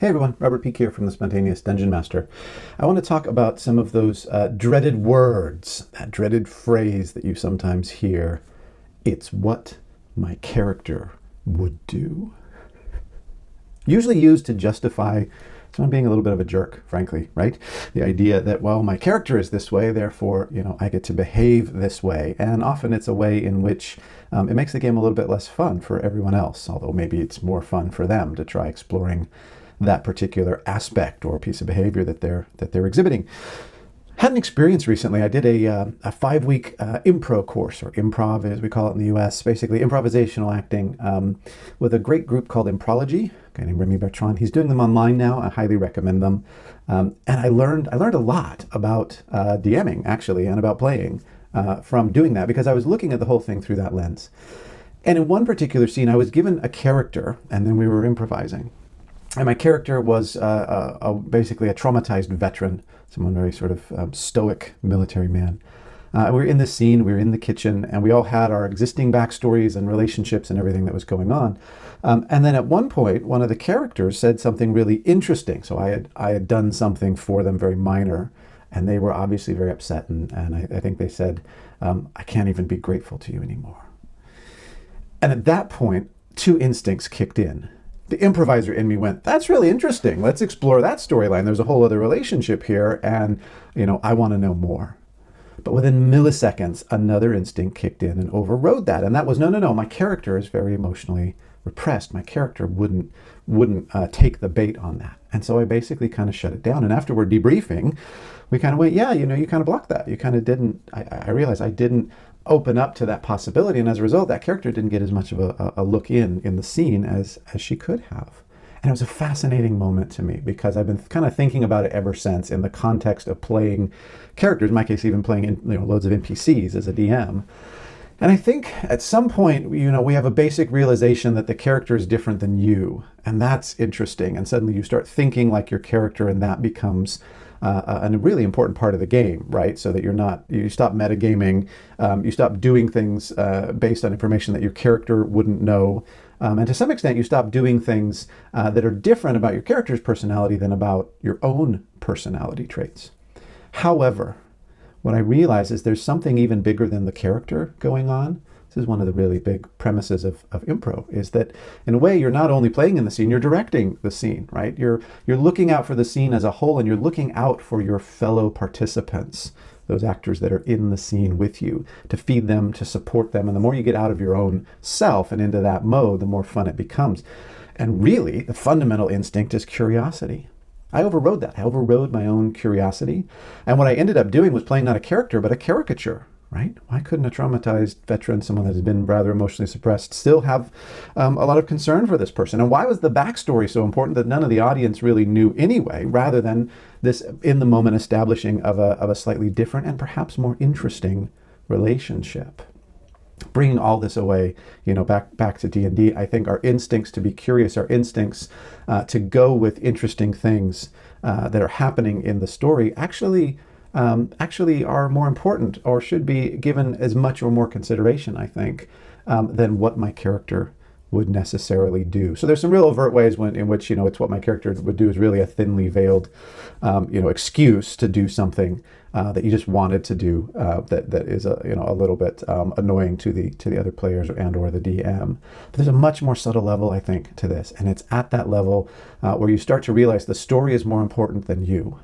Hey everyone, Robert Peake here from the Spontaneous Dungeon Master. I want to talk about some of those dreaded words, that dreaded phrase that you sometimes hear. It's what my character would do. Usually used to justify someone being a little bit of a jerk, frankly, right? The idea that, well, my character is this way, therefore, I get to behave this way. And often it's a way in which it makes the game a little bit less fun for everyone else, although maybe it's more fun for them to try exploring that particular aspect or piece of behavior that they're exhibiting. Had an experience recently. I did a 5-week improv course, or improv as we call it in the US, basically improvisational acting, with a great group called Imprology, a guy named Remy Bertrand. He's doing them online now. I highly recommend them. And I learned a lot about DMing, actually, and about playing from doing that, because I was looking at the whole thing through that lens. And in one particular scene, I was given a character, and then we were improvising. And my character was basically a traumatized veteran, someone very sort of stoic military man. We were in this scene, we were in the kitchen, and we all had our existing backstories and relationships and everything that was going on. And then at one point, one of the characters said something really interesting. So I had done something for them very minor, and they were obviously very upset. And I think they said, I can't even be grateful to you anymore. And at that point, two instincts kicked in. The improviser in me went, that's really interesting. Let's explore that storyline. There's a whole other relationship here, and I want to know more. But within milliseconds, another instinct kicked in and overrode that. And that was, no, my character is very emotionally repressed. My character wouldn't take the bait on that. And so I basically kind of shut it down. And after we're debriefing, we kind of went, yeah, you kind of blocked that. You kind of didn't, I realized I didn't open up to that possibility, and as a result, that character didn't get as much of a look in the scene as she could have. And it was a fascinating moment to me, because I've been kind of thinking about it ever since in the context of playing characters, in my case even playing loads of NPCs as a DM. And I think at some point, we have a basic realization that the character is different than you, and that's interesting. And suddenly you start thinking like your character, and that becomes a really important part of the game, right? So that you stop metagaming, you stop doing things based on information that your character wouldn't know. And to some extent, you stop doing things that are different about your character's personality than about your own personality traits. However, what I realize is there's something even bigger than the character going on. This is one of the really big premises of improv, is that in a way you're not only playing in the scene, you're directing the scene, right? You're looking out for the scene as a whole, and you're looking out for your fellow participants, those actors that are in the scene with you, to feed them, to support them. And the more you get out of your own self and into that mode, the more fun it becomes. And really, the fundamental instinct is curiosity. I overrode that. I overrode my own curiosity. And what I ended up doing was playing not a character, but a caricature. Right? Why couldn't a traumatized veteran, someone that has been rather emotionally suppressed, still have a lot of concern for this person? And why was the backstory so important that none of the audience really knew anyway, rather than this in-the-moment establishing of a slightly different and perhaps more interesting relationship? Bringing all this away, back to D&D, I think our instincts to be curious, our instincts to go with interesting things that are happening in the story actually are more important, or should be given as much or more consideration, I think, than what my character would necessarily do. So there's some real overt ways in which it's what my character would do is really a thinly veiled, excuse to do something that you just wanted to do that is a little bit annoying to the other players or the DM. But there's a much more subtle level, I think, to this, and it's at that level where you start to realize the story is more important than you.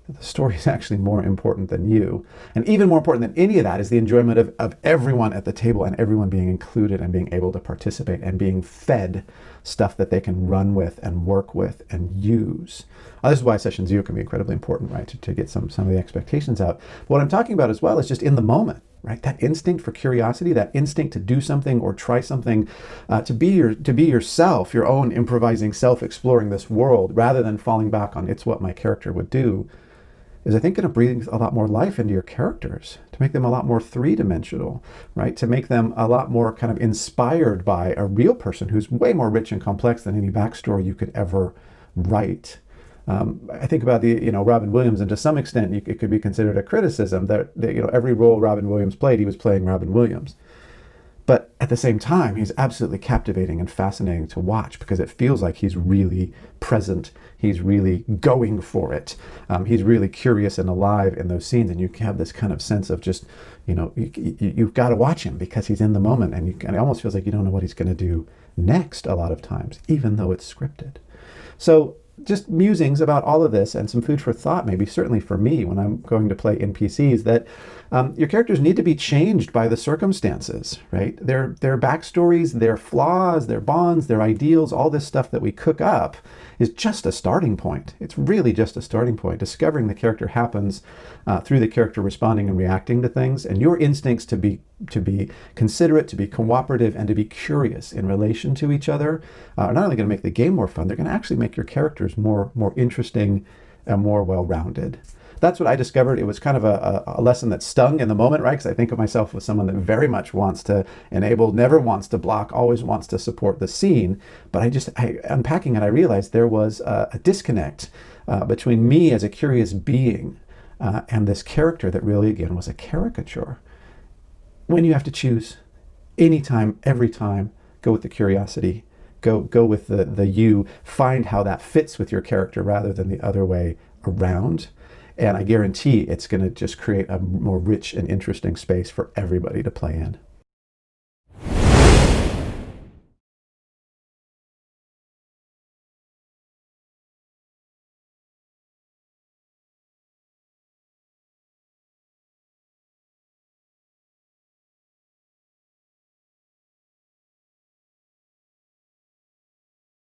The story is actually more important than you. And even more important than any of that is the enjoyment of everyone at the table, and everyone being included and being able to participate and being fed stuff that they can run with and work with and use. This is why session 0 can be incredibly important, right? To get some of the expectations out. But what I'm talking about as well is just in the moment, right? That instinct for curiosity, that instinct to do something or try something, to be yourself, your own improvising self, exploring this world, rather than falling back on it's what my character would do, is I think going to breathe a lot more life into your characters, to make them a lot more three-dimensional, right? To make them a lot more kind of inspired by a real person who's way more rich and complex than any backstory you could ever write. I think about Robin Williams, and to some extent it could be considered a criticism that every role Robin Williams played, he was playing Robin Williams. But at the same time, he's absolutely captivating and fascinating to watch because it feels like he's really present. He's really going for it. He's really curious and alive in those scenes. And you have this kind of sense of just, you've got to watch him because he's in the moment. And it almost feels like you don't know what he's going to do next a lot of times, even though it's scripted. So just musings about all of this and some food for thought, maybe certainly for me when I'm going to play NPCs, that your characters need to be changed by the circumstances, right? Their backstories, their flaws, their bonds, their ideals, all this stuff that we cook up is just a starting point. It's really just a starting point. Discovering the character happens through the character responding and reacting to things, and your instincts to be considerate, to be cooperative, and to be curious in relation to each other are not only going to make the game more fun, they're going to actually make your characters more interesting and more well-rounded. That's what I discovered. It was kind of a lesson that stung in the moment, right? Because I think of myself as someone that very much wants to enable, never wants to block, always wants to support the scene. But unpacking it, I realized there was a disconnect between me as a curious being and this character that really, again, was a caricature. When you have to choose, anytime, every time, go with the curiosity, go with the you, find how that fits with your character rather than the other way around. And I guarantee it's going to just create a more rich and interesting space for everybody to play in.